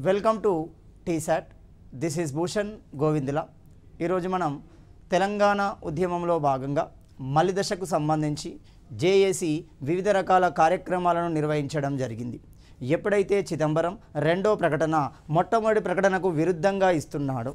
Welcome to T-SAT. This is Bhushan Govindula. ఈరోజు మనం తెలంగాణ ఉద్యమంలో భాగంగా మలి దశకు సంబంధించి జేఏసీ వివిధ రకాల కార్యక్రమాలను నిర్వహించడం జరిగింది. ఎప్పుడైతే చిదంబరం రెండో ప్రకటన మొట్టమొదటి ప్రకటనకు విరుద్ధంగా ఇస్తున్నాడో,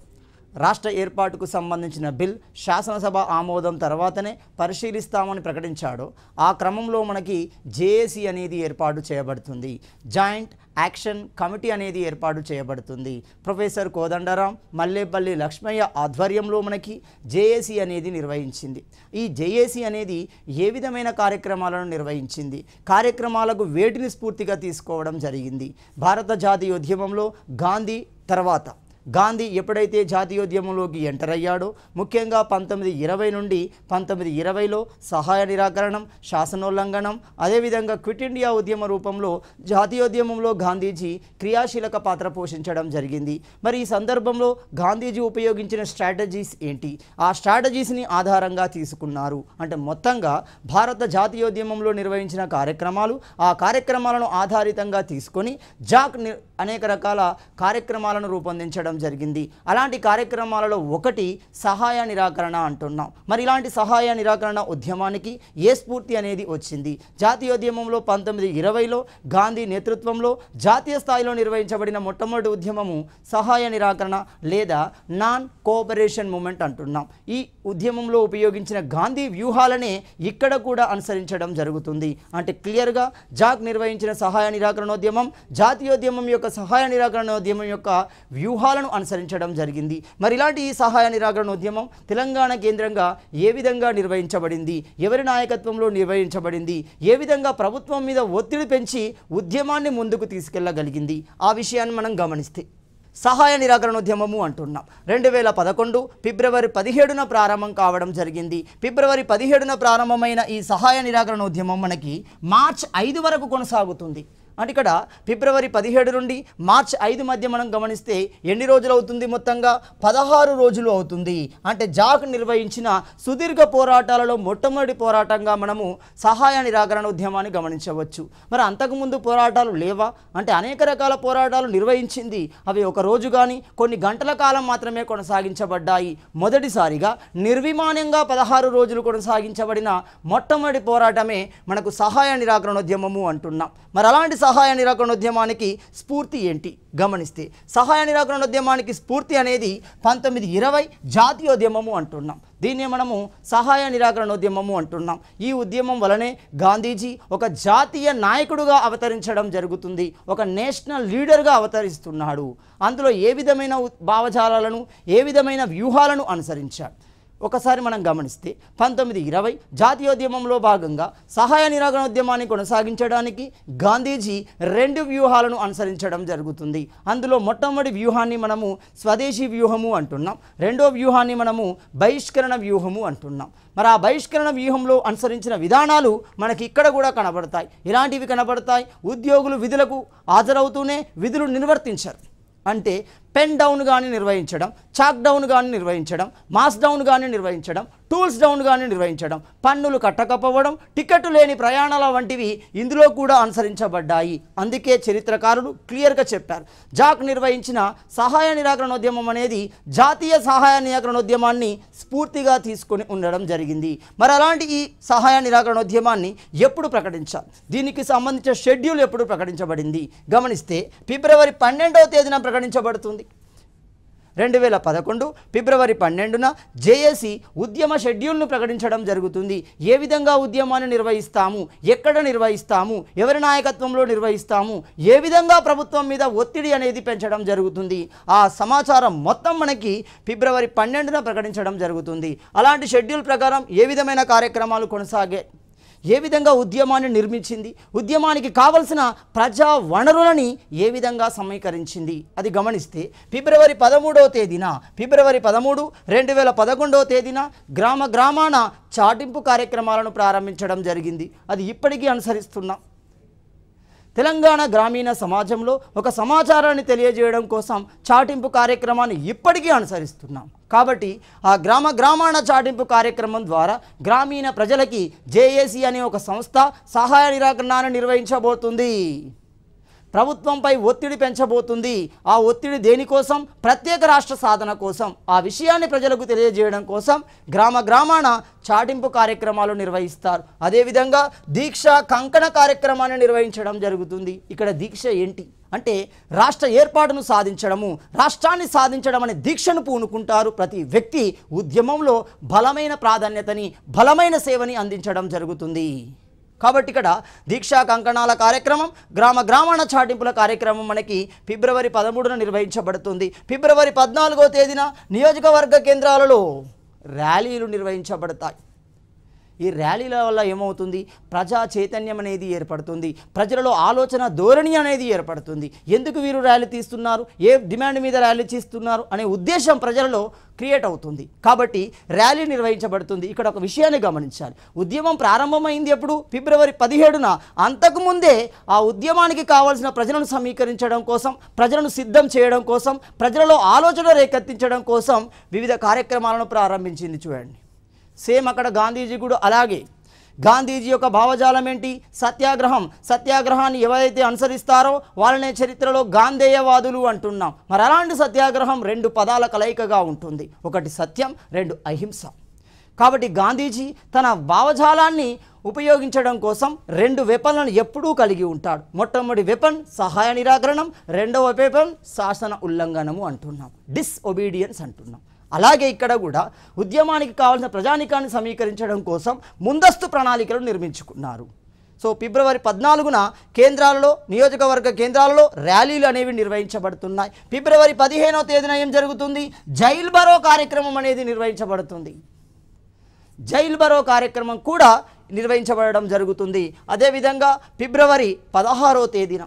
రాష్ట్ర ఏర్పాటుకు సంబంధించిన బిల్ శాసనసభ ఆమోదం తర్వాతనే పరిశీలిస్తామని ప్రకటించాడో, ఆ క్రమంలో మనకి జేఏసీ అనేది ఏర్పాటు చేయబడుతుంది. జాయింట్ యాక్షన్ కమిటీ అనేది ఏర్పాటు చేయబడుతుంది. ప్రొఫెసర్ కోదండరాం, మల్లేపల్లి లక్ష్మయ్య ఆధ్వర్యంలో మనకి జేఏసీ అనేది నిర్వహించింది. ఈ జేఏసీ అనేది ఏ విధమైన కార్యక్రమాలను నిర్వహించింది, కార్యక్రమాలకు వేటిని స్ఫూర్తిగా తీసుకోవడం జరిగింది. భారత జాతీయోద్యమంలో గాంధీ తర్వాత గాంధీ ఎప్పుడైతే జాతీయోద్యమంలోకి ఎంటర్ అయ్యాడో, ముఖ్యంగా 1920 నుండి 1920లో సహాయ నిరాకరణం, శాసనోల్లంఘనం, అదేవిధంగా క్విట్ ఇండియా ఉద్యమ రూపంలో జాతీయోద్యమంలో గాంధీజీ క్రియాశీలక పాత్ర పోషించడం జరిగింది. మరి ఈ సందర్భంలో గాంధీజీ ఉపయోగించిన స్ట్రాటజీస్ ఏంటి, ఆ స్ట్రాటజీస్ని ఆధారంగా తీసుకున్నారు అంటే మొత్తంగా భారత జాతీయోద్యమంలో నిర్వహించిన కార్యక్రమాలు, ఆ కార్యక్రమాలను ఆధారితంగా తీసుకొని జాక్ అనేక రకాల కార్యక్రమాలను రూపొందించడం జరిగింది. అలాంటి కార్యక్రమాలలో ఒకటి సహాయ నిరాకరణ అంటున్నాం. మరి ఇలాంటి సహాయ నిరాకరణ ఉద్యమానికి ఏ స్ఫూర్తి అనేది వచ్చింది? జాతీయోద్యమంలో 1920లో గాంధీ నేతృత్వంలో జాతీయ స్థాయిలో నిర్వహించబడిన మొట్టమొదటి ఉద్యమము సహాయ నిరాకరణ లేదా నాన్ కోఆపరేషన్ మూమెంట్ అంటున్నాం. ఈ ఉద్యమంలో ఉపయోగించిన గాంధీ వ్యూహాలనే ఇక్కడ కూడా అనుసరించడం జరుగుతుంది. అంటే క్లియర్గా జాక్ నిర్వహించిన సహాయ నిరాకరణోద్యమం జాతీయోద్యమం యొక్క సహాయ నిరాకరణోద్యమం యొక్క వ్యూహాలను అనుసరించడం జరిగింది. మరి ఇలాంటి ఈ సహాయ నిరాకరణోద్యమం తెలంగాణ కేంద్రంగా ఏ విధంగా నిర్వహించబడింది, ఎవరి నాయకత్వంలో నిర్వహించబడింది, ఏ విధంగా ప్రభుత్వం మీద ఒత్తిడి పెంచి ఉద్యమాన్ని ముందుకు తీసుకెళ్లగలిగింది, ఆ విషయాన్ని మనం గమనిస్తే సహాయ నిరాకరణోద్యమము అంటున్నాం. 2011 ఫిబ్రవరి 17న ప్రారంభం కావడం జరిగింది. ఫిబ్రవరి 17న ప్రారంభమైన ఈ సహాయ నిరాకరణోద్యమం మనకి మార్చి 5 వరకు కొనసాగుతుంది. అంటే ఇక్కడ ఫిబ్రవరి 17 నుండి మార్చి 5 మధ్య మనం గమనిస్తే ఎన్ని రోజులు అవుతుంది? మొత్తంగా 16 రోజులు అవుతుంది. అంటే జాక్ నిర్వహించిన సుదీర్ఘ పోరాటాలలో మొట్టమొదటి పోరాటంగా మనము సహాయ నిరాకరణ ఉద్యమాన్ని గమనించవచ్చు. మరి అంతకుముందు పోరాటాలు లేవా అంటే అనేక రకాల పోరాటాలు నిర్వహించింది. అవి ఒక రోజు కానీ కొన్ని గంటల కాలం మాత్రమే కొనసాగించబడ్డాయి. మొదటిసారిగా నిర్విమానంగా 16 రోజులు కొనసాగించబడిన మొట్టమొదటి పోరాటమే మనకు సహాయ నిరాకరణోద్యమము అంటున్నాం. మరి అలాంటి సహాయ నిరాకరణోద్యమానికి స్ఫూర్తి ఏంటి గమనిస్తే, సహాయ నిరాకరణోద్యమానికి స్ఫూర్తి అనేది 1920 జాతీయోద్యమము అంటున్నాం. దీన్ని మనము సహాయ నిరాకరణోద్యమము అంటున్నాం. ఈ ఉద్యమం వలనే గాంధీజీ ఒక జాతీయ నాయకుడుగా అవతరించడం జరుగుతుంది, ఒక నేషనల్ లీడర్గా అవతరిస్తున్నాడు. అందులో ఏ విధమైన భావజాలాలను, ఏ విధమైన వ్యూహాలను అనుసరించాడు ఒకసారి మనం గమనిస్తే 1920 జాతీయోద్యమంలో భాగంగా సహాయ నిరాకరణోద్యమాన్ని కొనసాగించడానికి గాంధీజీ 2 వ్యూహాలను అనుసరించడం జరుగుతుంది. అందులో మొట్టమొదటి వ్యూహాన్ని మనము స్వదేశీ వ్యూహము అంటున్నాం, రెండో వ్యూహాన్ని మనము బహిష్కరణ వ్యూహము అంటున్నాం. మరి ఆ బహిష్కరణ వ్యూహంలో అనుసరించిన విధానాలు మనకి ఇక్కడ కూడా కనబడతాయి. ఇలాంటివి కనబడతాయి. ఉద్యోగులు విధులకు హాజరవుతూనే విధులు నిర్వర్తించారు. అంటే పెన్ డౌన్ కానీ నిర్వహించడం, చాక్ డౌన్ కానీ నిర్వహించడం, మాస్ డౌన్ కానీ నిర్వహించడం, టూల్స్ డౌన్ కానీ నిర్వహించడం, పన్నులు కట్టకపోవడం, టికెట్ లేని ప్రయాణాల వంటివి ఇందులో కూడా అనుసరించబడ్డాయి. అందుకే చరిత్రకారులు క్లియర్గా చెప్పారు, జాక్ నిర్వహించిన సహాయ నిరాకరణోద్యమం అనేది జాతీయ సహాయ నిరాకరణోద్యమాన్ని స్ఫూర్తిగా తీసుకొని ఉండడం జరిగింది. మరి అలాంటి ఈ సహాయ నిరాకరణోద్యమాన్ని ఎప్పుడు ప్రకటించాలి, దీనికి సంబంధించిన షెడ్యూల్ ఎప్పుడు ప్రకటించబడింది గమనిస్తే ఫిబ్రవరి 12వ తేదీన ప్రకటించబడుతుంది. 2011 ఫిబ్రవరి 12న జేఏసీ ఉద్యమ షెడ్యూల్ను ప్రకటించడం జరుగుతుంది. ఏ విధంగా ఉద్యమాన్ని నిర్వహిస్తాము, ఎక్కడ నిర్వహిస్తాము, ఎవరి నాయకత్వంలో నిర్వహిస్తాము, ఏ విధంగా ప్రభుత్వం మీద ఒత్తిడి అనేది పెంచడం జరుగుతుంది, ఆ సమాచారం మొత్తం మనకి ఫిబ్రవరి 12న ప్రకటించడం జరుగుతుంది. అలాంటి షెడ్యూల్ ప్రకారం ఏ విధమైన కార్యక్రమాలు కొనసాగే, ఏ విధంగా ఉద్యమాన్ని నిర్మించింది, ఉద్యమానికి కావలసిన ప్రజా వనరులని ఏ విధంగా సమీకరించింది అది గమనిస్తే ఫిబ్రవరి 13వ తేదీన ఫిబ్రవరి 13, 2011వ తేదీన గ్రామాన చాటింపు కార్యక్రమాలను ప్రారంభించడం జరిగింది. అది ఇప్పటికీ అనుసరిస్తున్నాం. తెలంగాణ గ్రామీణ సమాజంలో ఒక సమాచారాన్ని తెలియజేయడం కోసం చాటింపు కార్యక్రమాన్ని ఇప్పటికీ అనుసరిస్తున్నాం. కాబట్టి ఆ గ్రామాన చాటింపు కార్యక్రమం ద్వారా గ్రామీణ ప్రజలకి జేఏసీ అనే ఒక సంస్థ సహాయ నిరాకరణను నిర్వహించబోతుంది. ప్రభుత్వంపై ఒత్తిడి పెంచబోతుంది. ఆ ఒత్తిడి దేనికోసం? ప్రత్యేక రాష్ట్ర సాధన కోసం. ఆ విషయాన్ని ప్రజలకు తెలియజేయడం కోసం గ్రామాన చాటింపు కార్యక్రమాలు నిర్వహిస్తారు. అదేవిధంగా దీక్ష కంకణ కార్యక్రమాన్ని నిర్వహించడం జరుగుతుంది. ఇక్కడ దీక్ష ఏంటి అంటే రాష్ట్ర ఏర్పాటును సాధించడము, రాష్ట్రాన్ని సాధించడం అనే దీక్షను పూనుకుంటారు. ప్రతి వ్యక్తి ఉద్యమంలో బలమైన ప్రాధాన్యతని, బలమైన సేవని అందించడం జరుగుతుంది. కాబట్టి ఇక్కడ దీక్షా కంకణాల కార్యక్రమం, గ్రామాన చాటింపుల కార్యక్రమం మనకి ఫిబ్రవరి 13న నిర్వహించబడుతుంది. ఫిబ్రవరి 14వ తేదీన నియోజకవర్గ కేంద్రాలలో ర్యాలీలు నిర్వహించబడతాయి. ఈ ర్యాలీల వల్ల ఏమవుతుంది? ప్రజా చైతన్యం అనేది ఏర్పడుతుంది, ప్రజలలో ఆలోచన ధోరణి అనేది ఏర్పడుతుంది. ఎందుకు వీరు ర్యాలీ తీస్తున్నారు, ఏ డిమాండ్ మీద ర్యాలీ తీస్తున్నారు అనే ఉద్దేశం ప్రజలలో క్రియేట్ అవుతుంది. కాబట్టి ర్యాలీ నిర్వహించబడుతుంది. ఇక్కడ ఒక విషయాన్ని గమనించాలి. ఉద్యమం ప్రారంభమైంది ఎప్పుడు? ఫిబ్రవరి 17న. అంతకుముందే ఆ ఉద్యమానికి కావాల్సిన ప్రజలను సమీకరించడం కోసం, ప్రజలను సిద్ధం చేయడం కోసం, ప్రజలలో ఆలోచన రేకెత్తించడం కోసం వివిధ కార్యక్రమాలను ప్రారంభించింది. చూడండి, సేమ్ అక్కడ గాంధీజీ కూడా అలాగే. గాంధీజీ యొక్క భావజాలం ఏంటి? సత్యాగ్రహం. సత్యాగ్రహాన్ని ఎవరైతే అనుసరిస్తారో వాళ్ళనే చరిత్రలో గాంధేయవాదులు అంటున్నాం. మరి అలాంటి సత్యాగ్రహం 2 పదాల కలయికగా ఉంటుంది. ఒకటి సత్యం, 2 అహింస. కాబట్టి గాంధీజీ తన భావజాలాన్ని ఉపయోగించడం కోసం 2 వెపన్లను ఎప్పుడూ కలిగి ఉంటాడు. మొట్టమొదటి వెపన్ సహాయ నిరాకరణం, రెండవ వెపన్ శాసన ఉల్లంఘనము అంటున్నాం, డిస్ఒబీడియన్స్ అంటున్నాం. అలాగే ఇక్కడ కూడా ఉద్యమానికి కావాల్సిన ప్రజానికాన్ని సమీకరించడం కోసం ముందస్తు ప్రణాళికలు నిర్మించుకున్నారు. సో ఫిబ్రవరి 14న కేంద్రాలలో, నియోజకవర్గ కేంద్రాలలో ర్యాలీలు అనేవి నిర్వహించబడుతున్నాయి. ఫిబ్రవరి 15వ తేదీన ఏం జరుగుతుంది? జైల్ బరో కార్యక్రమం అనేది నిర్వహించబడుతుంది. జైల్ బరో కార్యక్రమం కూడా నిర్వహించబడడం జరుగుతుంది. అదేవిధంగా ఫిబ్రవరి 16వ తేదీన,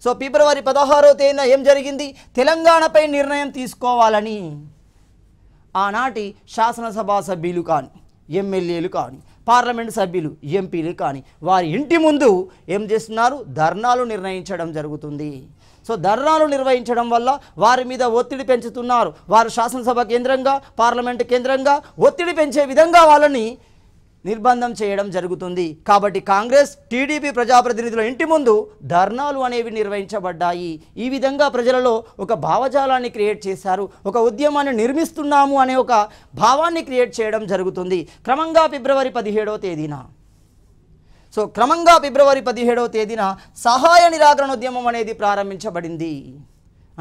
సో ఫిబ్రవరి 16వ తేదీన ఏం జరిగింది? తెలంగాణపై నిర్ణయం తీసుకోవాలని ఆనాటి శాసనసభ సభ్యులు కానీ, ఎమ్మెల్యేలు కానీ, పార్లమెంటు సభ్యులు, ఎంపీలు కానీ వారి ఇంటి ముందు ఏం చేస్తున్నారు? ధర్నాలు నిర్ణయించడం జరుగుతుంది. సో ధర్నాలు నిర్వహించడం వల్ల వారి మీద ఒత్తిడి పెంచుతున్నారు. వారు శాసనసభ కేంద్రంగా, పార్లమెంటు కేంద్రంగా ఒత్తిడి పెంచే విధంగా వాళ్ళని నిర్బంధం చేయడం జరుగుతుంది. కాబట్టి కాంగ్రెస్, టీడీపీ ప్రజాప్రతినిధుల ఇంటి ముందు ధర్నాలు అనేవి నిర్వహించబడ్డాయి. ఈ విధంగా ప్రజలలో ఒక భావజాలాన్ని క్రియేట్ చేశారు. ఒక ఉద్యమాన్ని నిర్మిస్తున్నాము అనే ఒక భావాన్ని క్రియేట్ చేయడం జరుగుతుంది. క్రమంగా ఫిబ్రవరి 17వ తేదీన, సో క్రమంగా ఫిబ్రవరి 17వ తేదీన సహాయ నిరాకరణ ఉద్యమం అనేది ప్రారంభించబడింది.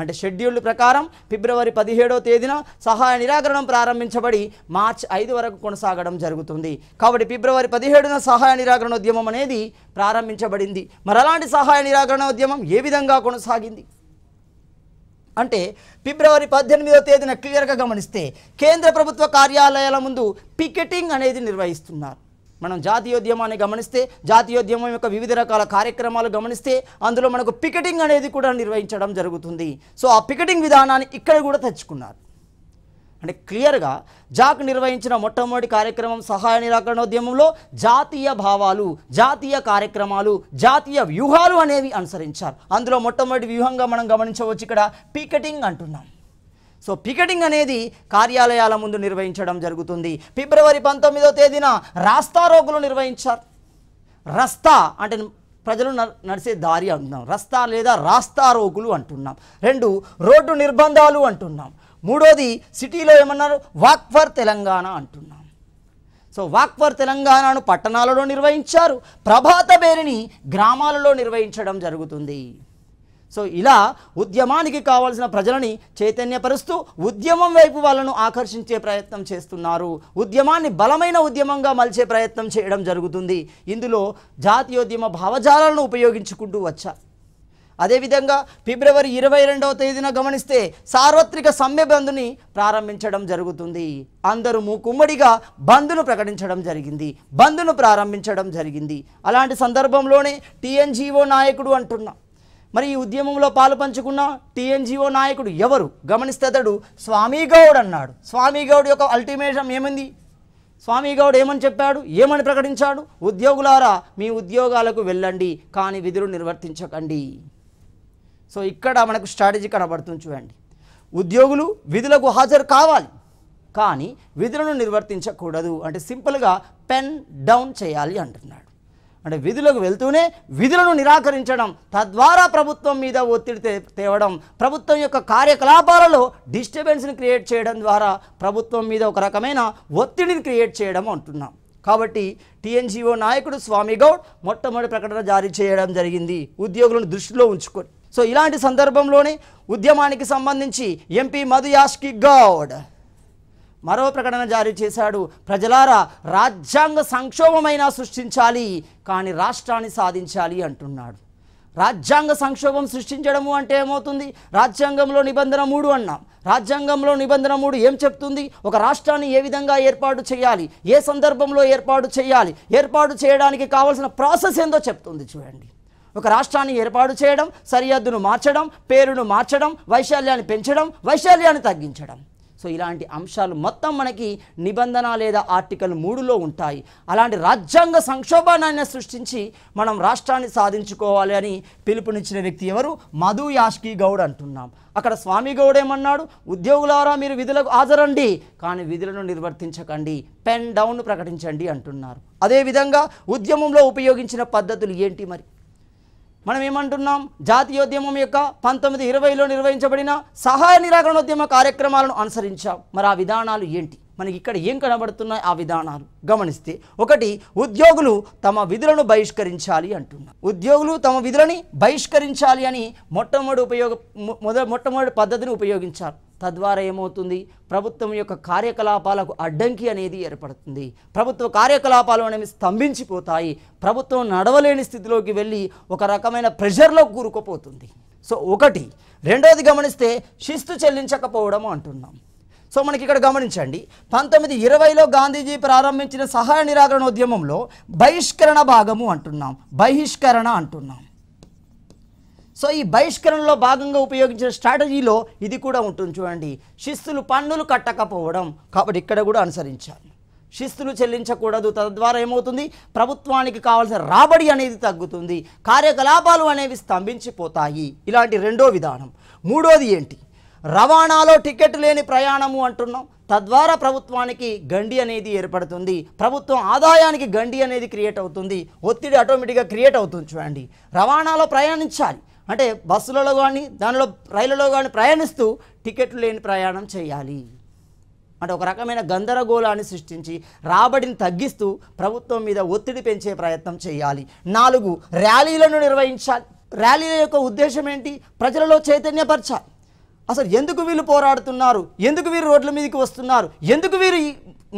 అంటే షెడ్యూల్ ప్రకారం ఫిబ్రవరి 17వ తేదీన సహాయ నిరాకరణం ప్రారంభించబడి మార్చి 5 వరకు కొనసాగడం జరుగుతుంది. కాబట్టి ఫిబ్రవరి 17న సహాయ నిరాకరణ ఉద్యమం అనేది ప్రారంభించబడింది. మరి అలాంటి సహాయ నిరాకరణ ఉద్యమం ఏ విధంగా కొనసాగింది అంటే ఫిబ్రవరి 18వ తేదీన క్లియర్గా గమనిస్తే కేంద్ర ప్రభుత్వ కార్యాలయాల ముందు పికెటింగ్ అనేది నిర్వహిస్తున్నారు. మనం జాతీయోద్యమాన్ని గమనిస్తే, జాతీయోద్యమం యొక్క వివిధ రకాల కార్యక్రమాలు గమనిస్తే అందులో మనకు పికెటింగ్ అనేది కూడా నిర్వహించడం జరుగుతుంది. సో ఆ పికెటింగ్ విధానాన్ని ఇక్కడ కూడా తెచ్చుకున్నారు. అంటే క్లియర్గా జాక్ నిర్వహించిన మొట్టమొదటి కార్యక్రమం సహాయ నిరాకరణోద్యమంలో జాతీయ భావాలు, జాతీయ కార్యక్రమాలు, జాతీయ వ్యూహాలు అనేవి అనుసరించారు. అందులో మొట్టమొదటి వ్యూహంగా మనం గమనించవచ్చు ఇక్కడ పికెటింగ్ అంటున్నాం. సో పికెటింగ్ అనేది కార్యాలయాల ముందు నిర్వహించడం జరుగుతుంది. ఫిబ్రవరి 19వ తేదీన రాస్తా రోగులు నిర్వహించారు. రస్తా అంటే ప్రజలు నడిచే దారి అంటున్నాం, రస్తా లేదా రాస్తా రోగులు అంటున్నాం. 2 రోడ్డు నిర్బంధాలు అంటున్నాం. 3వది సిటీలో ఏమన్నారు? వాక్ ఫర్ తెలంగాణ అంటున్నాం. సో వాక్ ఫర్ తెలంగాణను పట్టణాలలో నిర్వహించారు, ప్రభాత బేరిని గ్రామాలలో నిర్వహించడం జరుగుతుంది. సో ఇలా ఉద్యమానికి కావాల్సిన ప్రజలని చైతన్యపరుస్తూ ఉద్యమం వైపు వాళ్ళను ఆకర్షించే ప్రయత్నం చేస్తున్నారు. ఉద్యమాన్ని బలమైన ఉద్యమంగా మలిచే ప్రయత్నం చేయడం జరుగుతుంది. ఇందులో జాతీయోద్యమ భావజాలాలను ఉపయోగించుకుంటూ వచ్చారు. అదేవిధంగా ఫిబ్రవరి 22వ తేదీన గమనిస్తే సార్వత్రిక సమ్మె బంద్ని ప్రారంభించడం జరుగుతుంది. అందరూ మూకుమ్మడిగా బంద్ను ప్రకటించడం జరిగింది, బంద్ను ప్రారంభించడం జరిగింది. అలాంటి సందర్భంలోనే టీఎన్జీఓ నాయకుడు అంటున్నా. మరి ఈ ఉద్యమంలో పాలు పంచుకున్న టీఎన్జీఓ నాయకుడు ఎవరు గమనిస్తే అతడు స్వామి గౌడ్ అన్నాడు. స్వామి గౌడ్ యొక్క అల్టిమేటం ఏమైంది? స్వామి గౌడ్ ఏమని చెప్పాడు, ఏమని ప్రకటించాడు? ఉద్యోగులారా మీ ఉద్యోగాలకు వెళ్ళండి, కానీ విధులు నిర్వర్తించకండి. సో ఇక్కడ మనకు స్ట్రాటజీ కనబడుతుంది చూడండి. ఉద్యోగులు విధులకు హాజరు కావాలి, కానీ విధులను నిర్వర్తించకూడదు. అంటే సింపుల్గా పెన్ డౌన్ చేయాలి అంటున్నాడు. అంటే విధులకు వెళ్తూనే విధులను నిరాకరించడం, తద్వారా ప్రభుత్వం మీద ఒత్తిడి తేవడం, ప్రభుత్వం యొక్క కార్యకలాపాలలో డిస్టర్బెన్స్ని క్రియేట్ చేయడం ద్వారా ప్రభుత్వం మీద ఒక రకమైన ఒత్తిడిని క్రియేట్ చేయడం అంటున్నాం. కాబట్టి టీఎన్జీఓ నాయకుడు స్వామి గౌడ్ మొట్టమొదటి ప్రకటన జారీ చేయడం జరిగింది ఉద్యోగులను దృష్టిలో ఉంచుకొని. సో ఇలాంటి సందర్భంలోనే ఉద్యమానికి సంబంధించి ఎంపీ మధు యాష్కి గౌడ్ మరో ప్రకటన జారీ చేశాడు. ప్రజలారా, రాజ్యాంగ సంక్షోభమైనా సృష్టించాలి కానీ రాష్ట్రాన్ని సాధించాలి అంటున్నాడు. రాజ్యాంగ సంక్షోభం సృష్టించడము అంటే ఏమవుతుంది? రాజ్యాంగంలో నిబంధన 3 అన్నాం. రాజ్యాంగంలో నిబంధన 3 ఏం చెప్తుంది? ఒక రాష్ట్రాన్ని ఏ విధంగా ఏర్పాటు చేయాలి, ఏ సందర్భంలో ఏర్పాటు చేయాలి, ఏర్పాటు చేయడానికి కావాల్సిన ప్రాసెస్ ఏందో చెప్తుంది. చూడండి, ఒక రాష్ట్రాన్ని ఏర్పాటు చేయడం, సరిహద్దును మార్చడం, పేరును మార్చడం, వైశాల్యాన్ని పెంచడం, వైశాల్యాన్ని తగ్గించడం. సో ఇలాంటి అంశాలు మొత్తం మనకి నిబంధన లేదా ఆర్టికల్ 3లో ఉంటాయి. అలాంటి రాజ్యాంగ సంక్షోభాన్ని సృష్టించి మనం రాష్ట్రాన్ని సాధించుకోవాలి అని పిలుపునిచ్చిన వ్యక్తి ఎవరు? మధు యాష్కి గౌడ్ అంటున్నాం. అక్కడ స్వామి గౌడ్ ఏమన్నాడు? ఉద్యోగులారా, మీరు విధులకు హాజరండి కానీ విధులను నిర్వర్తించకండి, పెన్ డౌన్ ప్రకటించండి అంటున్నారు. అదేవిధంగా ఉద్యమంలో ఉపయోగించిన పద్ధతులు ఏంటి? మరి మనం ఏమంటున్నాం? జాతీయోద్యమం యొక్క 1920లో నిర్వహించబడిన సహాయ నిరాకరణోద్యమ కార్యక్రమాలను అనుసరించాం. మరి ఆ విధానాలు ఏంటి? మనకి ఇక్కడ ఏం కనబడుతున్నాయి ఆ విధానాలు గమనిస్తే? ఒకటి, ఉద్యోగులు తమ విధులను బహిష్కరించాలి అంటున్నాం. ఉద్యోగులు తమ విధులని బహిష్కరించాలి అని మొట్టమొదటి పద్ధతిని ఉపయోగించారు. తద్వారా ఏమవుతుంది? ప్రభుత్వం యొక్క కార్యకలాపాలకు అడ్డంకి అనేది ఏర్పడుతుంది. ప్రభుత్వ కార్యకలాపాలు అనేవి స్తంభించిపోతాయి. ప్రభుత్వం నడవలేని స్థితిలోకి వెళ్ళి ఒక రకమైన ప్రెషర్లో కూరుకుపోతుంది. సో ఒకటి. రెండోది గమనిస్తే శిస్తు చెల్లించకపోవడం అంటున్నాం. సో మనకి ఇక్కడ గమనించండి, 1920లో గాంధీజీ ప్రారంభించిన సహాయ నిరాకరణోద్యమంలో బహిష్కరణ భాగము అంటున్నాం, బహిష్కరణ అంటున్నాం. సో ఈ బహిష్కరణలో భాగంగా ఉపయోగించిన స్ట్రాటజీలో ఇది కూడా ఉంటుంది. చూడండి, శిస్తులు పన్నులు కట్టకపోవడం. కాబట్టి ఇక్కడ కూడా అనుసరించాలి. శిస్తులు చెల్లించకూడదు. తద్వారా ఏమవుతుంది? ప్రభుత్వానికి కావాల్సిన రాబడి అనేది తగ్గుతుంది, కార్యకలాపాలు అనేవి స్తంభించిపోతాయి. ఇలాంటి రెండో విధానం. మూడోది ఏంటి? రవాణాలో టికెట్ లేని ప్రయాణము అంటున్నాం. తద్వారా ప్రభుత్వానికి గండి అనేది ఏర్పడుతుంది, ప్రభుత్వం ఆదాయానికి గండి అనేది క్రియేట్ అవుతుంది, ఒత్తిడి ఆటోమేటిక్గా క్రియేట్ అవుతుంది. చూడండి, రవాణాలో ప్రయాణించాలి అంటే బస్సులలో కానీ దానిలో రైళ్లలో కానీ ప్రయాణిస్తూ టికెట్లు లేని ప్రయాణం చేయాలి అంటే ఒక రకమైన గందరగోళాన్ని సృష్టించి రాబడిని తగ్గిస్తూ ప్రభుత్వం మీద ఒత్తిడి పెంచే ప్రయత్నం చేయాలి. 4, ర్యాలీలను నిర్వహించాలి. ర్యాలీల యొక్క ఉద్దేశం ఏంటి? ప్రజలలో చైతన్యపరచాలి. అసలు ఎందుకు వీళ్ళు పోరాడుతున్నారు, ఎందుకు వీరు రోడ్ల మీదకి వస్తున్నారు, ఎందుకు వీరు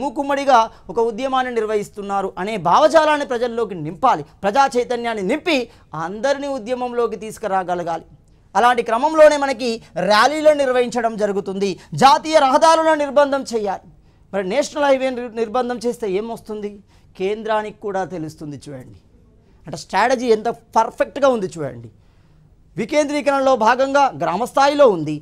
మూకుమ్మడిగా ఒక ఉద్యమాన్ని నిర్వహిస్తున్నారు అనే భావజాలాన్ని ప్రజల్లోకి నింపాలి. ప్రజా చైతన్యాన్ని నింపి అందరినీ ఉద్యమంలోకి తీసుకురాగలగాలి. అలాంటి క్రమంలోనే మనకి ర్యాలీలను నిర్వహించడం జరుగుతుంది. జాతీయ రహదారులను నిర్బంధం చేయాలి. మరి నేషనల్ హైవే నిర్బంధం చేస్తే ఏమొస్తుంది? కేంద్రానికి కూడా తెలుస్తుంది. చూడండి, అంటే స్ట్రాటజీ ఎంత పర్ఫెక్ట్గా ఉంది చూడండి. వికేంద్రీకరణలో భాగంగా గ్రామ స్థాయిలో ఉంది,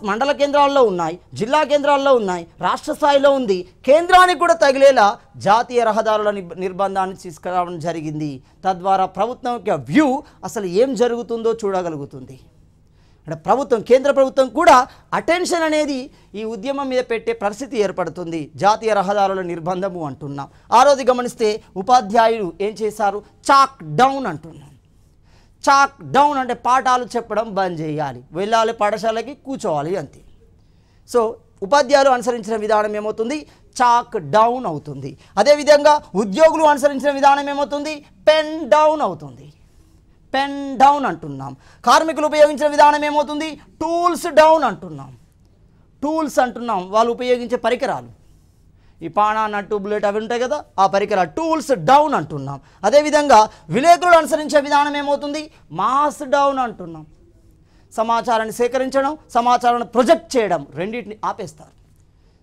మండల కేంద్రాల్లో ఉన్నాయి, జిల్లా కేంద్రాల్లో ఉన్నాయి, రాష్ట్ర స్థాయిలో ఉంది. కేంద్రానికి కూడా తగిలేలా జాతీయ రహదారుల నిర్బంధాన్ని తీసుకురావడం జరిగింది. తద్వారా ప్రభుత్వం యొక్క వ్యూ అసలు ఏం జరుగుతుందో చూడగలుగుతుంది. అంటే కేంద్ర ప్రభుత్వం కూడా అటెన్షన్ అనేది ఈ ఉద్యమం మీద పెట్టే పరిస్థితి ఏర్పడుతుంది. జాతీయ రహదారుల నిర్బంధము అంటున్నాం. ఆరోది గమనిస్తే ఉపాధ్యాయులు ఏం చేశారు? చాక్ డౌన్ అంటున్నాం. చాక్ డౌన్ అంటే పాఠాలు చెప్పడం బంద్ చేయాలి, వెళ్ళాలి పాఠశాలకి, కూర్చోవాలి, అంతే. సో ఉపాధ్యాయులు అనుసరించిన విధానం ఏమవుతుంది? చాక్ డౌన్ అవుతుంది. అదేవిధంగా ఉద్యోగులు అనుసరించిన విధానం ఏమవుతుంది? పెన్ డౌన్ అవుతుంది. పెన్ డౌన్ అంటున్నాం. కార్మికులు ఉపయోగించిన విధానం ఏమవుతుంది? టూల్స్ డౌన్ అంటున్నాం. టూల్స్ అంటున్నాం వాళ్ళు ఉపయోగించే పరికరాలు, ఈ పానా, నట్టు, బుల్లెట్ అవి ఉంటాయి కదా, ఆ పరికరాలు టూల్స్ డౌన్ అంటున్నాం. అదేవిధంగా విలేకరులు అనుసరించే విధానం ఏమవుతుంది? మాస్ డౌన్ అంటున్నాం. సమాచారాన్ని సేకరించడం, సమాచారాన్ని ప్రొజెక్ట్ చేయడం రెండింటిని ఆపేస్తారు.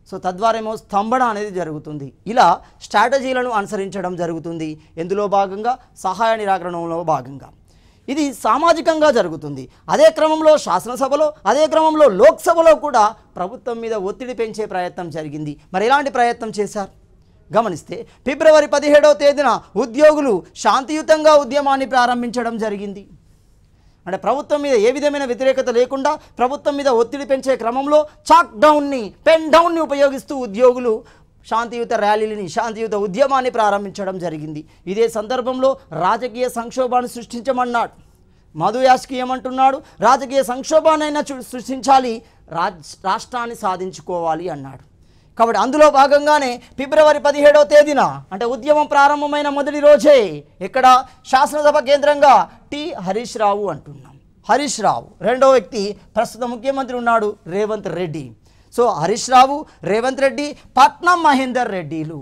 సో తద్వారా ఏమో స్తంభన అనేది జరుగుతుంది. ఇలా స్ట్రాటజీలను అనుసరించడం జరుగుతుంది. ఎందులో భాగంగా? సహాయ నిరాకరణలో భాగంగా. ఇది సామాజికంగా జరుగుతుంది. అదే క్రమంలో శాసనసభలో, అదే క్రమంలో లోక్సభలో కూడా ప్రభుత్వం మీద ఒత్తిడి పెంచే ప్రయత్నం జరిగింది. మరి ఎలాంటి ప్రయత్నం చేశారు గమనిస్తే, ఫిబ్రవరి 17వ తేదీన ఉద్యోగులు శాంతియుతంగా ఉద్యమాన్ని ప్రారంభించడం జరిగింది. అంటే ప్రభుత్వం మీద ఏ విధమైన వ్యతిరేకత లేకుండా ప్రభుత్వం మీద ఒత్తిడి పెంచే క్రమంలో చాక్ డౌన్ని, పెన్ డౌన్ని ఉపయోగిస్తూ ఉద్యోగులు శాంతియుత ర్యాలీని, శాంతియుత ఉద్యమాన్ని ప్రారంభించడం జరిగింది. ఇదే సందర్భంలో రాజకీయ సంక్షోభాన్ని సృష్టించమన్నాడు. మధు యాస్కి ఏమంటున్నాడు? రాజకీయ సంక్షోభాన్నైనా సృష్టించాలి, రాష్ట్రాన్ని సాధించుకోవాలి అన్నాడు. కాబట్టి అందులో భాగంగానే ఫిబ్రవరి 17వ తేదీన అంటే ఉద్యమం ప్రారంభమైన మొదటి రోజే ఇక్కడ శాసనసభ కేంద్రంగా టి హరీష్ రావు అంటున్నాం. హరీష్ రావు రెండో వ్యక్తి, ప్రస్తుత ముఖ్యమంత్రి ఉన్నాడు రేవంత్ రెడ్డి. సో హరీష్ రావు, రేవంత్ రెడ్డి, పట్నం మహేందర్ రెడ్డిలు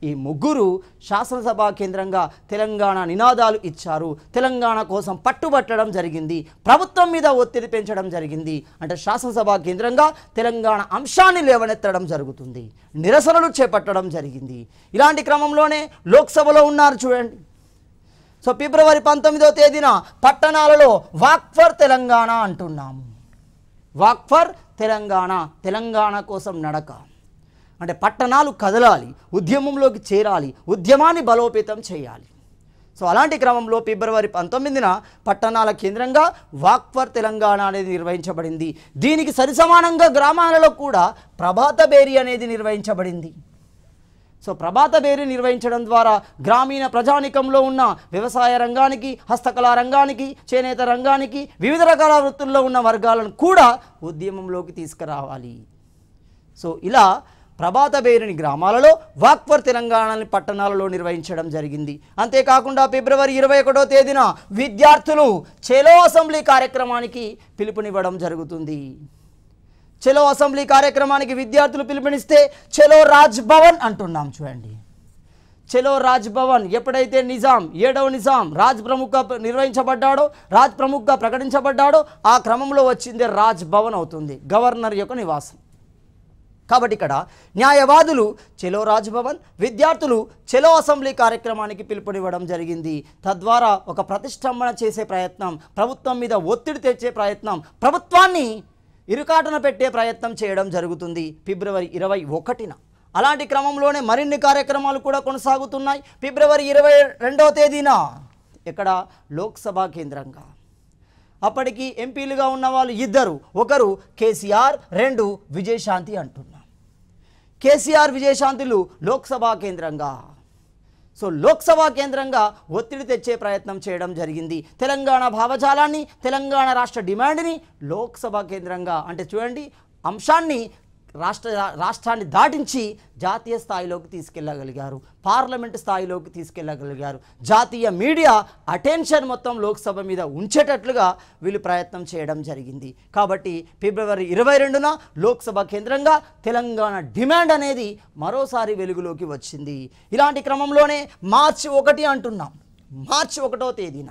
ఈ ముగ్గురు శాసనసభ కేంద్రంగా తెలంగాణ నినాదాలు ఇచ్చారు. తెలంగాణ కోసం పట్టుబట్టడం జరిగింది, ప్రభుత్వం మీద ఒత్తిడి పెంచడం జరిగింది. అంటే శాసనసభ కేంద్రంగా తెలంగాణ అంశాన్ని లేవనెత్తడం జరుగుతుంది, నిరసనలు చేపట్టడం జరిగింది. ఇలాంటి క్రమంలోనే లోక్సభలో ఉన్నారు చూడండి. సో ఫిబ్రవరి 19వ తేదీన పట్టణాలలో వాక్ ఫర్ తెలంగాణ అంటున్నాము. వాక్ ఫర్ తెలంగాణ, తెలంగాణ కోసం నడక. అంటే పట్టణాలు కదలాలి, ఉద్యమంలోకి చేరాలి, ఉద్యమాన్ని బలోపేతం చేయాలి. సో అలాంటి క్రమంలో ఫిబ్రవరి 19న పట్టణాల కేంద్రంగా వాక్ ఫర్ తెలంగాణ అనేది నిర్వహించబడింది. దీనికి సరిసమానంగా గ్రామాలలో కూడా ప్రభాత బేరీ అనేది నిర్వహించబడింది. సో ప్రభాత బేరీ నిర్వహించడం ద్వారా గ్రామీణ ప్రజానికంలో ఉన్న వ్యవసాయ రంగానికి, హస్తకళా రంగానికి, చేనేత రంగానికి, వివిధ రకాల వృత్తుల్లో ఉన్న వర్గాలను కూడా ఉద్యమంలోకి తీసుకురావాలి. సో ఇలా ప్రభాత బేరీని గ్రామాలలో, వాక్ ఫర్ తెలంగాణని పట్టణాలలో నిర్వహించడం జరిగింది. అంతేకాకుండా ఫిబ్రవరి 21వ తేదీన విద్యార్థులు చెలో అసెంబ్లీ కార్యక్రమానికి పిలుపునివ్వడం జరుగుతుంది. చెలో అసెంబ్లీ కార్యక్రమానికి విద్యార్థులు పిలుపునిస్తే చెలో రాజ్ భవన్ అంటున్నాం చూడండి. చెలో రాజ్ భవన్ ఎప్పుడైతే నిజాం, 7వ నిజాం రాజ్ ప్రముఖ నిర్వహించబడ్డాడో, రాజ్ ప్రముఖగా ప్రకటించబడ్డాడో ఆ క్రమంలో వచ్చిందే రాజ్ భవన్ అవుతుంది, గవర్నర్ యొక్క నివాసం. కాబట్టి ఇక్కడ న్యాయవాదులు చెలో రాజ్ భవన్, విద్యార్థులు చెలో అసెంబ్లీ కార్యక్రమానికి పిలుపునివ్వడం జరిగింది. తద్వారా ఒక ప్రతిష్టంభన చేసే ప్రయత్నం, ప్రభుత్వం మీద ఒత్తిడి తెచ్చే ప్రయత్నం, ప్రభుత్వాన్ని ఇరుకాటన పెట్టే ప్రయత్నం చేయడం జరుగుతుంది ఫిబ్రవరి 21న. అలాంటి క్రమంలోనే మరిన్ని కార్యక్రమాలు కూడా కొనసాగుతున్నాయి. ఫిబ్రవరి 22వ తేదీన ఇక్కడ లోక్సభ కేంద్రంగా అప్పటికి ఎంపీలుగా ఉన్న వాళ్ళు ఇద్దరు, ఒకరు కేసీఆర్, రెండు విజయశాంతి అంటున్నాం. కేసీఆర్, విజయశాంతులు లోక్సభ కేంద్రంగా. సో లోక్సభ కేంద్రంగా ఒత్తిడి తెచ్చే ప్రయత్నం చేయడం జరిగింది. తెలంగాణ భావజాలాన్ని, తెలంగాణ రాష్ట్ర డిమాండ్ని లోక్సభ కేంద్రంగా అంటే చూడండి అంశాన్ని రాష్ట్రాన్ని దాటించి జాతీయ స్థాయిలోకి తీసుకెళ్ళగలిగారు, పార్లమెంటు స్థాయిలోకి తీసుకెళ్ళగలిగారు. జాతీయ మీడియా అటెన్షన్ మొత్తం లోక్సభ మీద ఉంచేటట్లుగా వీళ్ళు ప్రయత్నం చేయడం జరిగింది. కాబట్టి ఫిబ్రవరి 22న లోక్సభ కేంద్రంగా తెలంగాణ డిమాండ్ అనేది మరోసారి వెలుగులోకి వచ్చింది. ఇలాంటి క్రమంలోనే మార్చి 1 అంటున్నాం. మార్చి 1వ తేదీన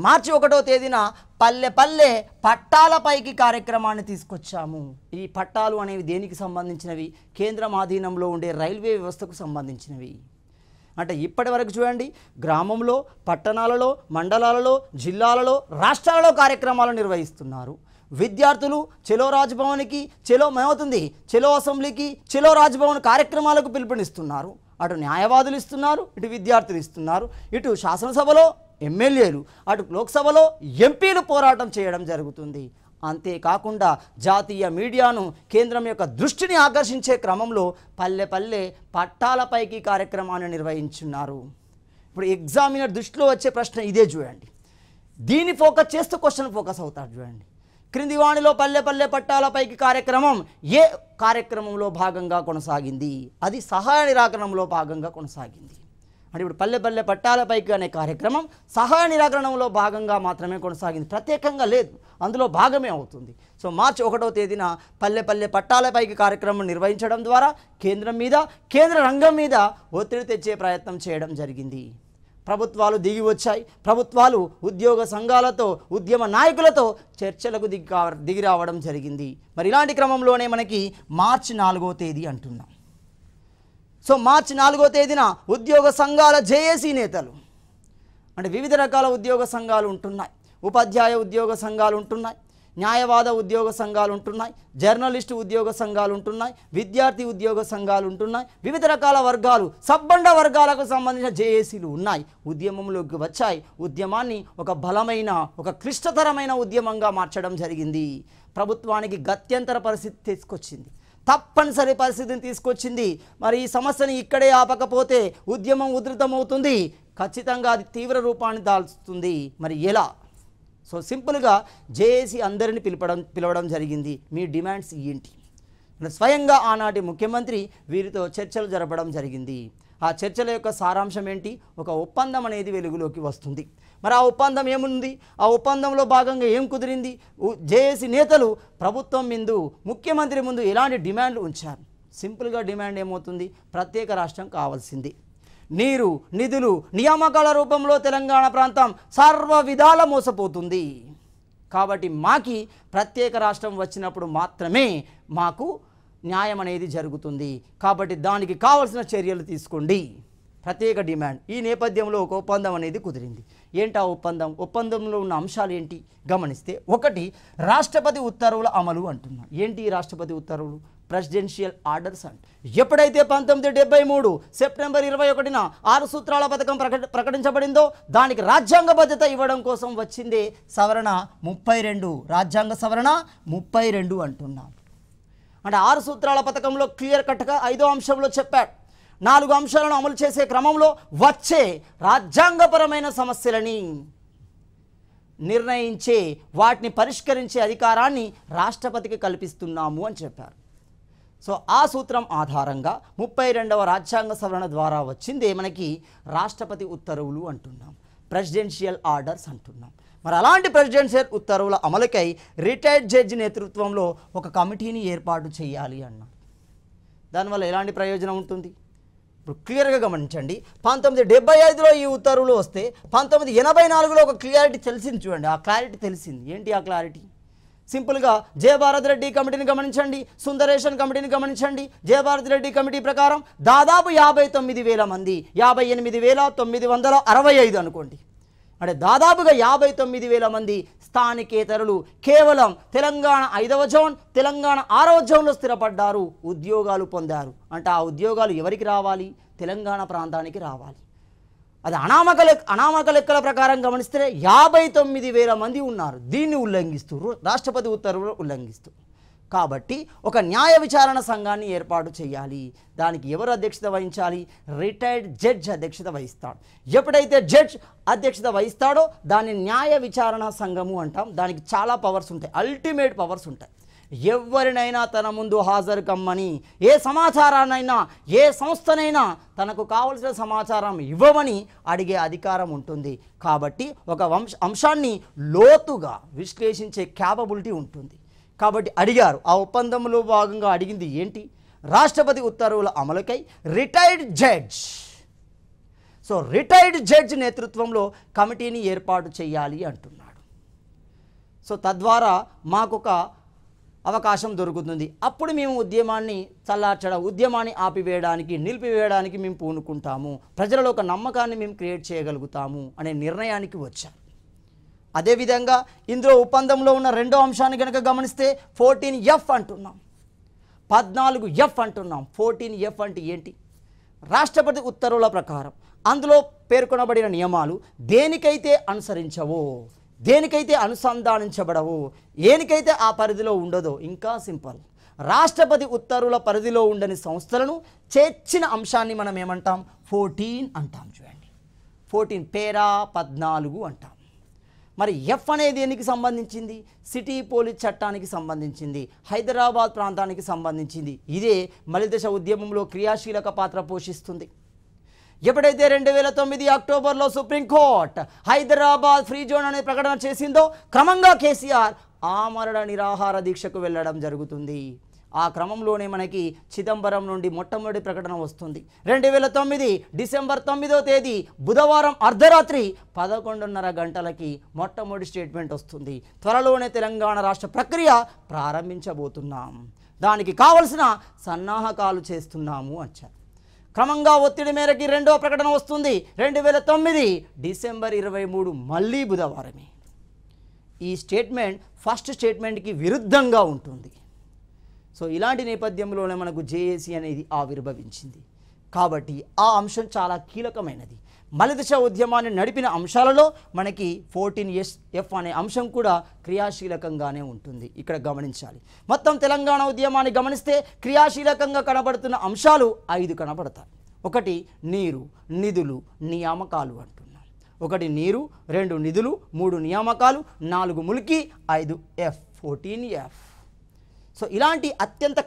మార్చి 1వ తేదీన పల్లె పల్లె పట్టాలపైకి కార్యక్రమాన్ని తీసుకొచ్చాము. ఈ పట్టాలు అనేవి దేనికి సంబంధించినవి? కేంద్రం ఆధీనంలో ఉండే రైల్వే వ్యవస్థకు సంబంధించినవి. అంటే ఇప్పటి వరకు చూడండి గ్రామంలో, పట్టణాలలో, మండలాలలో, జిల్లాలలో, రాష్ట్రాలలో కార్యక్రమాలు నిర్వహిస్తున్నారు. విద్యార్థులు చెలో రాజ్భవన్కి, చెలో ఏమవుతుంది, చెలో అసెంబ్లీకి, చెలో రాజ్భవన్ కార్యక్రమాలకు పిలుపునిస్తున్నారు. అటు న్యాయవాదులు ఇస్తున్నారు, ఇటు విద్యార్థులు ఇస్తున్నారు, ఇటు శాసనసభలో ఎమ్మెల్యేలు, అటు లోక్సభలో ఎంపీలు పోరాటం చేయడం జరుగుతుంది. అంతేకాకుండా జాతీయ మీడియాను, కేంద్రం యొక్క దృష్టిని ఆకర్షించే క్రమంలో పల్లె పల్లె పట్టాలపైకి కార్యక్రమాన్ని నిర్వహించున్నారు. ఇప్పుడు ఎగ్జామినర్ దృష్టిలో వచ్చే ప్రశ్న ఇదే చూడండి. దీన్ని ఫోకస్ చేస్తూ క్వశ్చన్ ఫోకస్ అవుతాడు చూడండి. క్రింది వాణిలో పల్లె పల్లె పట్టాలపైకి కార్యక్రమం ఏ కార్యక్రమంలో భాగంగా కొనసాగింది? అది సహాయ నిరాకరణంలో భాగంగా కొనసాగింది. అంటే ఇప్పుడు పల్లె పల్లె పట్టాలపైకి అనే కార్యక్రమం సహాయ నిరాకరణంలో భాగంగా మాత్రమే కొనసాగింది, ప్రత్యేకంగా లేదు, అందులో భాగమే అవుతుంది. సో మార్చి 1వ తేదీన పల్లె పల్లె పట్టాలపైకి కార్యక్రమం నిర్వహించడం ద్వారా కేంద్రం మీద, కేంద్ర రంగం మీద ఒత్తిడి తెచ్చే ప్రయత్నం చేయడం జరిగింది. ప్రభుత్వాలు దిగి వచ్చాయి. ప్రభుత్వాలు ఉద్యోగ సంఘాలతో, ఉద్యమ నాయకులతో చర్చలకు దిగి రావడం జరిగింది. మరి ఇలాంటి క్రమంలోనే మనకి మార్చి 4వ తేదీ అంటున్నాం. సో మార్చి 4వ తేదీన ఉద్యోగ సంఘాల జేఏసీ నేతలు, అంటే వివిధ రకాల ఉద్యోగ సంఘాలు ఉంటున్నాయి, ఉపాధ్యాయ ఉద్యోగ సంఘాలు ఉంటున్నాయి, న్యాయవాద ఉద్యోగ సంఘాలు ఉంటున్నాయి, జర్నలిస్టు ఉద్యోగ సంఘాలు ఉంటున్నాయి, విద్యార్థి ఉద్యోగ సంఘాలు ఉంటున్నాయి, వివిధ రకాల వర్గాలు, సబ్బండ వర్గాలకు సంబంధించిన జేఏసీలు ఉన్నాయి, ఉద్యమంలోకి వచ్చాయి. ఉద్యమాన్ని ఒక బలమైన, ఒక క్లిష్టతరమైన ఉద్యమంగా మార్చడం జరిగింది. ప్రభుత్వానికి గత్యంతర పరిస్థితి తీసుకొచ్చింది. తప్పనిసరి పరిస్థితిని తీసుకొచ్చింది. మరి ఈ సమస్యని ఇక్కడే ఆపకపోతే ఉద్యమం ఉధృతమవుతుంది, ఖచ్చితంగా అది తీవ్ర రూపాన్ని దాల్చుతుంది. మరి ఎలా? సో సింపుల్గా జేఏసీ అందరిని పిలవడం జరిగింది. మీ డిమాండ్స్ ఏంటి? స్వయంగా ఆనాటి ముఖ్యమంత్రి వీరితో చర్చలు జరపడం జరిగింది. ఆ చర్చల యొక్క సారాంశం ఏంటి? ఒక ఒప్పందం అనేది వెలుగులోకి వస్తుంది. మరి ఆ ఒప్పందం ఏముంది? ఆ ఒప్పందంలో భాగంగా ఏం కుదిరింది? జేఏసీ నేతలు ప్రభుత్వం ముందు, ముఖ్యమంత్రి ముందు ఎలాంటి డిమాండ్లు ఉంచారు? సింపుల్గా డిమాండ్ ఏమవుతుంది? ప్రత్యేక రాష్ట్రం కావాల్సింది. నీరు, నిధులు, నియామకాల రూపంలో తెలంగాణ ప్రాంతం సర్వ విధాల మోసపోతుంది. కాబట్టి మాకి ప్రత్యేక రాష్ట్రం వచ్చినప్పుడు మాత్రమే మాకు న్యాయం అనేది జరుగుతుంది. కాబట్టి దానికి కావాల్సిన చర్యలు తీసుకోండి. ప్రత్యేక డిమాండ్. ఈ నేపథ్యంలో ఒక ఒప్పందం అనేది కుదిరింది. ఏంటి ఆ ఒప్పందం? ఒప్పందంలో ఉన్న అంశాలు ఏంటి గమనిస్తే, ఒకటి రాష్ట్రపతి ఉత్తర్వుల అమలు అంటున్నాం. ఏంటి రాష్ట్రపతి ఉత్తర్వులు? ప్రెసిడెన్షియల్ ఆర్డర్స్ అంట. ఎప్పుడైతే 1973 సెప్టెంబర్ 21న 6 సూత్రాల పథకం ప్రకటించబడిందో దానికి రాజ్యాంగ బాధ్యత ఇవ్వడం కోసం వచ్చిందే సవరణ 32, రాజ్యాంగ సవరణ 32 అంటున్నాం. అంటే 6 సూత్రాల పథకంలో క్లియర్ కట్గా 5వ అంశంలో చెప్పాడు, 4 అంశాలను అమలు చేసే క్రమంలో వచ్చే రాజ్యాంగపరమైన సమస్యలని నిర్ణయించే, వాటిని పరిష్కరించే అధికారాన్ని రాష్ట్రపతికి కల్పిస్తున్నాము అని చెప్పారు. సో ఆ సూత్రం ఆధారంగా 32వ రాజ్యాంగ సవరణ ద్వారా వచ్చిందే మనకి రాష్ట్రపతి ఉత్తర్వులు అంటున్నాం, ప్రెసిడెన్షియల్ ఆర్డర్స్ అంటున్నాం. మరి అలాంటి ప్రెసిడెన్షియల్ ఉత్తర్వుల అమలుకై రిటైర్డ్ జడ్జి నేతృత్వంలో ఒక కమిటీని ఏర్పాటు చేయాలి అన్నారు. దానివల్ల ఎలాంటి ప్రయోజనం ఉంటుంది? ఇప్పుడు క్లియర్గా గమనించండి. 1975లో ఈ ఉత్తర్వులు వస్తే 1984లో ఒక క్లారిటీ తెలిసింది. చూడండి, ఆ క్లారిటీ తెలిసింది. ఏంటి ఆ క్లారిటీ? సింపుల్గా జయభారత్ రెడ్డి కమిటీని గమనించండి, సుందరేషన్ కమిటీని గమనించండి. జయభారత్ రెడ్డి కమిటీ ప్రకారం దాదాపు 59,000 మంది, 58,965 అనుకోండి. అంటే దాదాపుగా 59,000 మంది స్థానికేతరులు కేవలం తెలంగాణ 5వ జోన్, తెలంగాణ 6వ జోన్లో స్థిరపడ్డారు, ఉద్యోగాలు పొందారు. అంటే ఆ ఉద్యోగాలు ఎవరికి రావాలి? తెలంగాణ ప్రాంతానికి రావాలి. అది అనామక లెక్కల ప్రకారం గమనిస్తే 59,000 మంది ఉన్నారు. దీన్ని ఉల్లంఘిస్తూ, రాష్ట్రపతి ఉత్తర్వులు ఉల్లంఘిస్తూ. కాబట్టి ఒక న్యాయ విచారణ సంఘాన్ని ఏర్పాటు చేయాలి. దానికి ఎవరు అధ్యక్షత వహించాలి? రిటైర్డ్ జడ్జ్ అధ్యక్షత వహిస్తాడు. ఎప్పుడైతే జడ్జ్ అధ్యక్షత వహిస్తాడో దాన్ని న్యాయ విచారణ సంఘము అంటాం. దానికి చాలా పవర్స్ ఉంటాయి, అల్టిమేట్ పవర్స్ ఉంటాయి. ఎవరినైనా తన ముందు హాజరు కమ్మని, ఏ సమాచారాన్నైనా, ఏ సంస్థనైనా తనకు కావలసిన సమాచారం ఇవ్వమని అడిగే అధికారం ఉంటుంది. కాబట్టి ఒక అంశాన్ని లోతుగా విశ్లేషించే క్యాపబిలిటీ ఉంటుంది. కాబట్టి అడిగారు. ఆ ఒప్పందంలో భాగంగా అడిగింది ఏంటి? రాష్ట్రపతి ఉత్తర్వుల అమలుకై retired judge, so retired judge నేతృత్వంలో కమిటీని ఏర్పాటు చేయాలి అంటున్నాడు. సో తద్వారా మాకొక అవకాశం దొరుకుతుంది. అప్పుడు మేము ఉద్యమాన్ని చల్లార్చడం, ఉద్యమాన్ని ఆపివేయడానికి, నిలిపివేయడానికి మేము పూనుకుంటాము, ప్రజలలో ఒక నమ్మకాన్ని మేము క్రియేట్ చేయగలుగుతాము అనే నిర్ణయానికి వచ్చారు. అదేవిధంగా ఇందులో ఒప్పందంలో ఉన్న రెండో అంశాన్ని కనుక గమనిస్తే 14F అంటున్నాం, 14F అంటున్నాం. 14F అంటే ఏంటి? రాష్ట్రపతి ఉత్తర్వుల ప్రకారం అందులో పేర్కొనబడిన నియమాలు దేనికైతే అనుసరించవో, దేనికైతే అనుసంధానించబడవో, ఏనికైతే ఆ పరిధిలో ఉండదో, ఇంకా సింపుల్, రాష్ట్రపతి ఉత్తర్వుల పరిధిలో ఉండని సంస్థలను చేర్చిన అంశాన్ని మనం ఏమంటాం? 14 అంటాం. చూడండి, 14 పేరా 14 అంటాం. మరి ఎఫ్ అనేది దేనికి సంబంధించింది? సిటీ పోలీస్ చట్టానికి సంబంధించింది, హైదరాబాద్ ప్రాంతానికి సంబంధించింది. ఇదే మలిదశ ఉద్యమంలో క్రియాశీలక పాత్ర పోషిస్తుంది. ఎప్పుడైతే 2009 అక్టోబర్లో సుప్రీంకోర్టు హైదరాబాద్ ఫ్రీ జోన్ అనే ప్రకటన చేసిందో క్రమంగా కేసీఆర్ ఆమరణ నిరాహార దీక్షకు వెళ్ళడం జరుగుతుంది. ఆ క్రమంలోనే మనకి చిదంబరం నుండి మొట్టమొదటి ప్రకటన వస్తుంది. 2009 డిసెంబర్ 9వ తేదీ బుధవారం అర్ధరాత్రి 11:30 గంటలకి మొట్టమొదటి స్టేట్మెంట్ వస్తుంది. త్వరలోనే తెలంగాణ రాష్ట్ర ప్రక్రియ ప్రారంభించబోతున్నాం, దానికి కావలసిన సన్నాహకాలు చేస్తున్నాము అంటారు. క్రమంగా ఒత్తిడి మేరకి రెండవ ప్రకటన వస్తుంది 2009 డిసెంబర్ 23, మళ్ళీ బుధవారమే. ఈ స్టేట్మెంట్ ఫస్ట్ స్టేట్మెంట్కి విరుద్ధంగా ఉంటుంది. సో ఇలాంటి నేపథ్యంలోనే మనకు జేఏసీ అనేది ఆవిర్భవించింది. కాబట్టి ఆ అంశం చాలా కీలకమైనది. మలిదశ ఉద్యమాన్ని నడిపిన అంశాలలో మనకి 14SF అనే అంశం కూడా క్రియాశీలకంగానే ఉంటుంది. ఇక్కడ గమనించాలి. మొత్తం తెలంగాణ ఉద్యమాన్ని గమనిస్తే క్రియాశీలకంగా కనబడుతున్న అంశాలు 5 కనబడతాయి. ఒకటి నీరు, నిధులు, నియామకాలు అంటున్నాం. ఒకటి నీరు, 2 నిధులు, 3 నియామకాలు, 4 ములికి, 5 F 14F. సో ఇలాంటి అత్యంత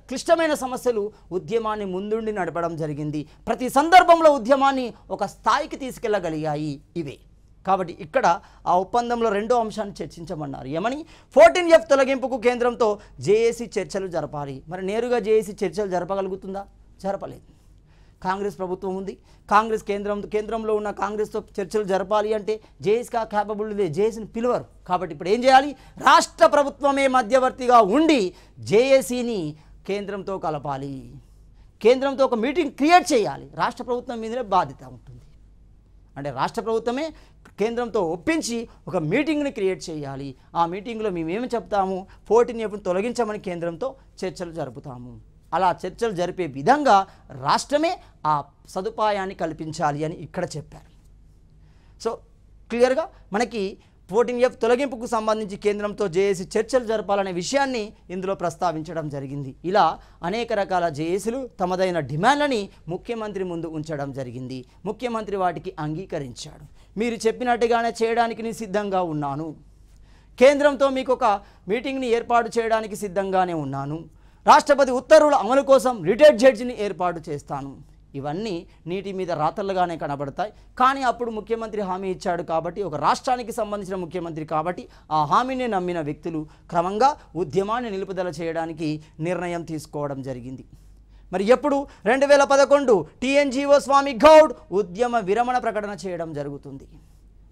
క్లిష్టమైన సమస్యలు ఉద్యమాన్ని ముందుండి నడపడం జరిగింది. ప్రతి సందర్భంలో ఉద్యమాన్ని ఒక స్థాయికి తీసుకెళ్లగలిగాయి ఇవే. కాబట్టి ఇక్కడ ఆ ఒప్పందంలో 2వ అంశాన్ని చర్చించమన్నారు. ఏమని? 14F తొలగింపుకు కేంద్రంతో జేఏసీ చర్చలు జరపాలి. మరి నేరుగా జేఏసీ చర్చలు జరపగలుగుతుందా? జరపలేదు. కాంగ్రెస్ ప్రభుత్వం ఉంది. కాంగ్రెస్ కేంద్రంలో ఉన్న కాంగ్రెస్తో చర్చలు జరపాలి అంటే జేఏసీకి క్యాపబుల్ లేదు. జేఏసీని పిలవరు. కాబట్టి ఇప్పుడు ఏం చేయాలి? రాష్ట్ర ప్రభుత్వమే మధ్యవర్తిగా ఉండి జేఏసీని కేంద్రంతో కలపాలి. కేంద్రంతో ఒక మీటింగ్ క్రియేట్ చేయాలి. రాష్ట్ర ప్రభుత్వం మీదనే బాధ్యత ఉంటుంది. అంటే రాష్ట్ర ప్రభుత్వమే కేంద్రంతో ఒప్పించి ఒక మీటింగ్ని క్రియేట్ చేయాలి. ఆ మీటింగ్లో మేమేమి చెప్తాము? 14Fను తొలగించమని కేంద్రంతో చర్చలు జరుపుతాము. అలా చర్చలు జరిపే విధంగా రాష్ట్రమే ఆ సదుపాయాన్ని కల్పించాలి అని ఇక్కడ చెప్పారు. సో క్లియర్గా మనకి 14F తొలగింపుకు సంబంధించి కేంద్రంతో జేఏసీ చర్చలు జరపాలనే విషయాన్ని ఇందులో ప్రస్తావించడం జరిగింది. ఇలా అనేక రకాల జేఏసీలు తమదైన డిమాండ్లని ముఖ్యమంత్రి ముందు ఉంచడం జరిగింది. ముఖ్యమంత్రి వాటికి అంగీకరించాడు. మీరు చెప్పినట్టుగానే చేయడానికి నేను సిద్ధంగా ఉన్నాను. కేంద్రంతో మీకు ఒక మీటింగ్ని ఏర్పాటు చేయడానికి సిద్ధంగానే ఉన్నాను. రాష్ట్రపతి ఉత్తర్వుల అమలు కోసం రిటైర్డ్ జడ్జిని ఏర్పాటు చేస్తాను. ఇవన్నీ నీటి మీద రాతలుగానే కనబడతాయి. కానీ అప్పుడు ముఖ్యమంత్రి హామీ ఇచ్చాడు కాబట్టి, ఒక రాష్ట్రానికి సంబంధించిన ముఖ్యమంత్రి కాబట్టి ఆ హామీని నమ్మిన వ్యక్తులు క్రమంగా ఉద్యమాన్ని నిలుపుదల చేయడానికి నిర్ణయం తీసుకోవడం జరిగింది. మరి ఎప్పుడు? 2011 TNGO స్వామి గౌడ్ ఉద్యమ విరమణ ప్రకటన చేయడం జరుగుతుంది.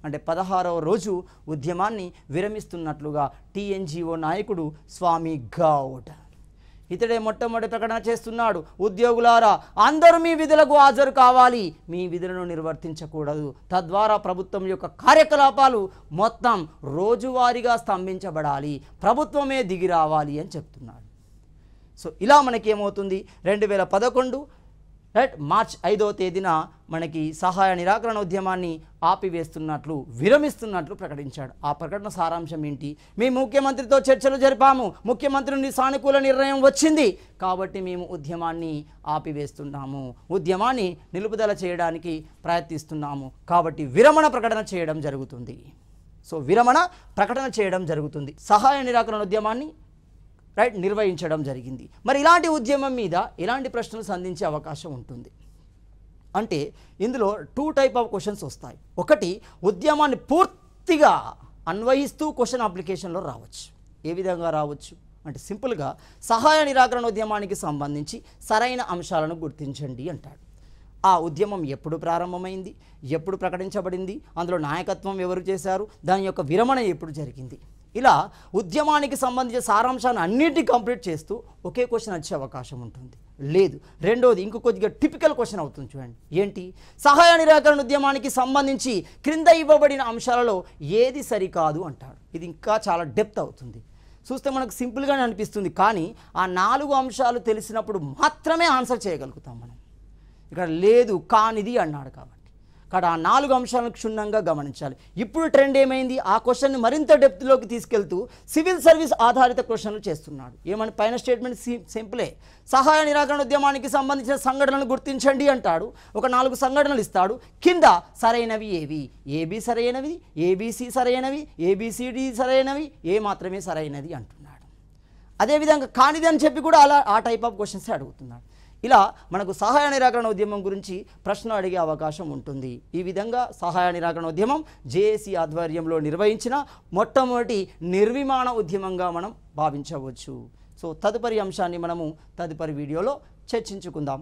అంటే 16వ రోజు ఉద్యమాన్ని విరమిస్తున్నట్లుగా TNGO నాయకుడు స్వామి గౌడ్ ఇతడే మొట్టమొదటి ప్రకటన చేస్తున్నాడు. ఉద్యోగులారా, అందరూ మీ విధులకు హాజరు కావాలి. మీ విధులను నిర్వర్తించకూడదు. తద్వారా ప్రభుత్వం యొక్క కార్యకలాపాలు మొత్తం రోజువారీగా స్తంభించబడాలి. ప్రభుత్వమే దిగి రావాలి అని చెప్తున్నాడు. సో ఇలా మనకి ఏమవుతుంది? 2011 మార్చ్ 5వ తేదీన మనకి సహాయ నిరాకరణ ఉద్యమాన్ని ఆపివేస్తున్నట్లు, విరమిస్తున్నట్లు ప్రకటించాడు. ఆ ప్రకటన సారాంశం ఏంటి? మేము ముఖ్యమంత్రితో చర్చలు జరిపాము. ముఖ్యమంత్రి నుండి సానుకూల నిర్ణయం వచ్చింది కాబట్టి మేము ఉద్యమాన్ని ఆపివేస్తున్నాము. ఉద్యమాన్ని నిలుపుదల చేయడానికి ప్రయత్నిస్తున్నాము. కాబట్టి విరమణ ప్రకటన చేయడం జరుగుతుంది. సో విరమణ ప్రకటన చేయడం జరుగుతుంది. సహాయ నిరాకరణ ఉద్యమాన్ని నిర్వహించడం జరిగింది. మరి ఇలాంటి ఉద్యమం మీద ఎలాంటి ప్రశ్నలు సంధించే అవకాశం ఉంటుంది అంటే ఇందులో 2 టైప్ ఆఫ్ క్వశ్చన్స్ వస్తాయి. ఒకటి, ఉద్యమాన్ని పూర్తిగా అన్వయిస్తూ క్వశ్చన్ అప్లికేషన్లో రావచ్చు. ఏ విధంగా రావచ్చు అంటే సింపుల్గా సహాయ నిరాకరణ ఉద్యమానికి సంబంధించి సరైన అంశాలను గుర్తించండి అంటాడు. ఆ ఉద్యమం ఎప్పుడు ప్రారంభమైంది, ఎప్పుడు ప్రకటించబడింది, అందులో నాయకత్వం ఎవరు చేశారు, దాని యొక్క విరమణ ఎప్పుడు జరిగింది, ఇలా ఉద్యమానికి సంబంధించిన సారాంశాన్ని అన్నింటినీ కంప్లీట్ చేస్తూ ఒకే క్వశ్చన్ వచ్చే అవకాశం ఉంటుంది. లేదు, రెండోది ఇంకో కొద్దిగా టిపికల్ క్వశ్చన్ అవుతుంది. చూడండి, ఏంటి? సహాయ నిరాకరణ ఉద్యమానికి సంబంధించి క్రింద ఇవ్వబడిన అంశాలలో ఏది సరికాదు అంటాడు. ఇది ఇంకా చాలా డెప్త్ అవుతుంది. చూస్తే మనకు సింపుల్గానే అనిపిస్తుంది, కానీ ఆ 4 అంశాలు తెలిసినప్పుడు మాత్రమే ఆన్సర్ చేయగలుగుతాం మనం. ఇక్కడ లేదు కానిది అన్నాడు కాబట్టి ఆ 4 అంశాలను క్షుణ్ణంగా గమనించాలి. ఇప్పుడు ట్రెండ్ ఏమైంది? ఆ క్వశ్చన్ని మరింత డెప్త్లోకి తీసుకెళ్తూ సివిల్ సర్వీస్ ఆధారిత క్వశ్చన్లు చేస్తున్నాడు. ఏమని? పైన స్టేట్మెంట్ సింపులే. సహాయ నిరాకరణ ఉద్యమానికి సంబంధించిన సంఘటనలు గుర్తించండి అంటాడు. ఒక 4 సంఘటనలు ఇస్తాడు. కింద సరైనవి ఏవి? ఏబి సరైనవి, ఏబిసి సరైనవి, ఏబిసిడి సరైనవి, ఏ మాత్రమే సరైనది అంటున్నాడు. అదేవిధంగా కానిది అని చెప్పి కూడా ఆ టైప్ ఆఫ్ క్వశ్చన్స్ అడుగుతున్నాడు. ఇలా మనకు సహాయ నిరాకరణ ఉద్యమం గురించి ప్రశ్న అడిగే అవకాశం ఉంటుంది. ఈ విధంగా సహాయ నిరాకరణ ఉద్యమం జేఏసీ ఆధ్వర్యంలో నిర్వహించిన మొట్టమొదటి నిర్విమాణ ఉద్యమంగా మనం భావించవచ్చు. సో తదుపరి అంశాన్ని మనము తదుపరి వీడియోలో చర్చించుకుందాం.